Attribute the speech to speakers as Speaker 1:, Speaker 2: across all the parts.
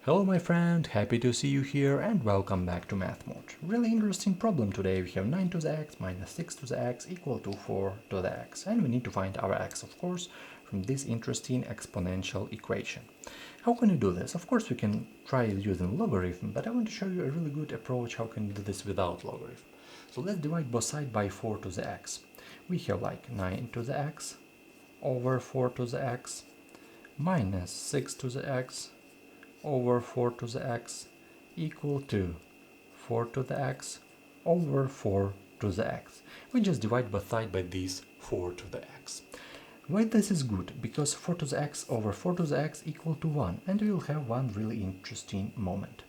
Speaker 1: Hello my friend, happy to see you here and welcome back to Math Mode. Really interesting problem today. We have 9 to the x minus 6 to the x equal to 4 to the x. And we need to find our x, of course, from this interesting exponential equation. How can you do this? Of course we can try using logarithm, but I want to show you a really good approach how can you do this without logarithm. So let's divide both sides by 4 to the x. We have like 9 to the x over 4 to the x minus 6 to the x over 4 to the x equal to 4 to the x over 4 to the x. We just divide both sides by this 4 to the x. Why this is good? Because 4 to the x over 4 to the x equal to 1, and we will have one really interesting moment.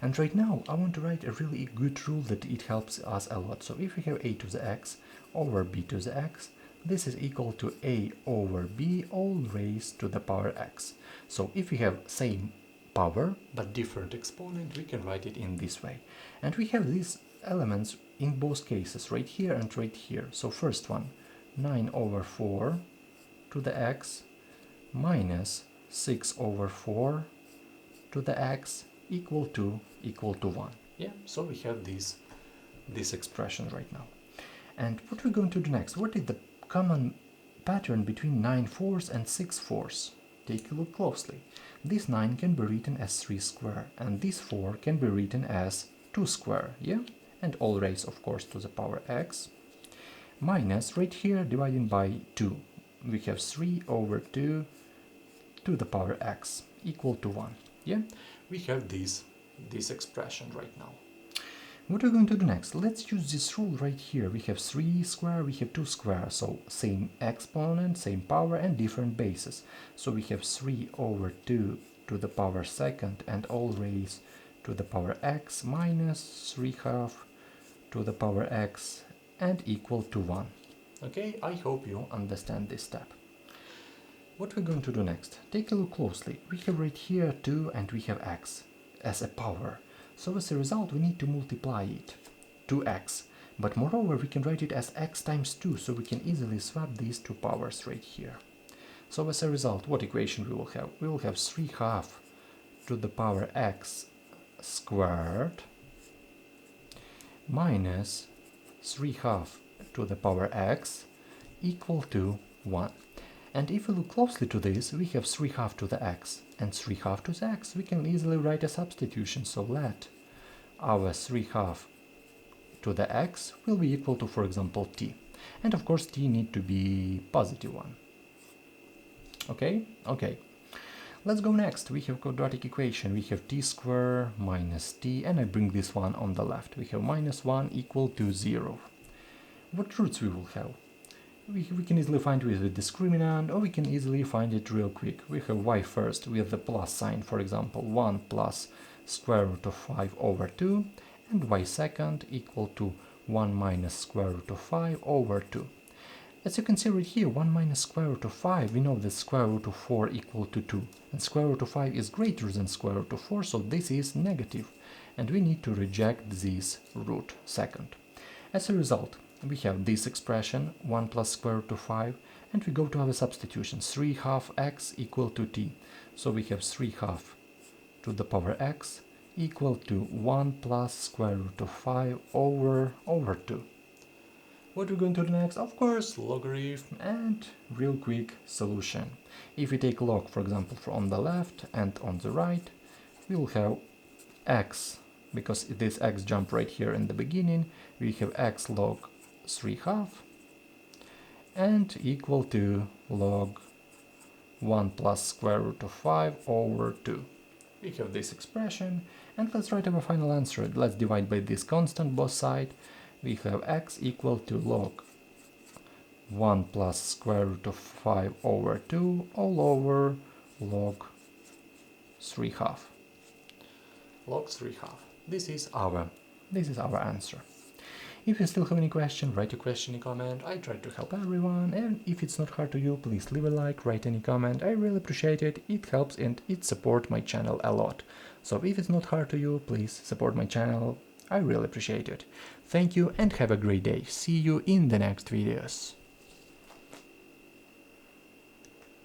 Speaker 1: And right now I want to write a really good rule that it helps us a lot. So if we have a to the x over b to the x, this is equal to a over b all raised to the power x. So if we have same power but different exponent, we can write it in this way. And we have these elements in both cases, right here and right here. So first one, 9 over 4 to the x minus 6 over 4 to the x equal to 1. Yeah, so we have this expression right now. And what we're going to do next, what is the common pattern between 9 fourths and 6 fourths? Take a look closely. This 9 can be written as 3 square, and this 4 can be written as 2 square, yeah? And all raised, of course, to the power x, minus, right here, dividing by 2. We have 3 over 2 to the power x equal to 1, yeah? We have this expression right now. What are we going to do next? Let's use this rule right here. We have 3 square, we have 2 square, so same exponent, same power and different bases. So we have 3 over 2 to the power second and all raised to the power x minus 3 half to the power x and equal to 1. Okay, I hope you understand this step. What we're going to do next? Take a look closely. We have right here 2 and we have x as a power. So as a result, we need to multiply it, 2x. But moreover, we can write it as x times 2, so we can easily swap these two powers right here. So as a result, what equation we will have? We will have 3 half to the power x squared minus 3 half to the power x equal to 1. And if we look closely to this, we have 3 half to the x and 3 half to the x. We can easily write a substitution, so let our 3 half to the x will be equal to, for example, t. And of course t need to be positive one. Okay? Okay. Let's go next. We have quadratic equation. We have t squared minus t, and I bring this one on the left. We have minus 1 equal to 0. What roots we will have? We can easily find with the discriminant, or we can easily find it real quick. We have y first with the plus sign, for example, 1 plus square root of 5 over 2, and y second equal to 1 minus square root of 5 over 2. As you can see right here, 1 minus square root of 5, we know that square root of 4 equal to 2, and square root of 5 is greater than square root of 4, so this is negative, and we need to reject this root second. As a result, we have this expression, 1 plus square root of 5, and we go to our substitution, 3 half x equal to t. So we have 3 half to the power x equal to 1 plus square root of 5 over 2. What we're going to do next? Of course, logarithm and real quick solution. If we take log, for example, on the left and on the right, we will have x, because this x jump right here in the beginning, we have x log 3 half and equal to log 1 plus square root of 5 over 2. We have this expression, and let's write our final answer. Let's divide by this constant both sides. We have x equal to log 1 plus square root of 5 over 2 all over log 3 half. Log 3 half. This is our answer. If you still have any question, write a question in comment. I try to help everyone, and if it's not hard to you, please leave a like, write any comment. I really appreciate it. It helps and it supports my channel a lot. So if it's not hard to you, please support my channel. I really appreciate it. Thank you and have a great day. See you in the next videos.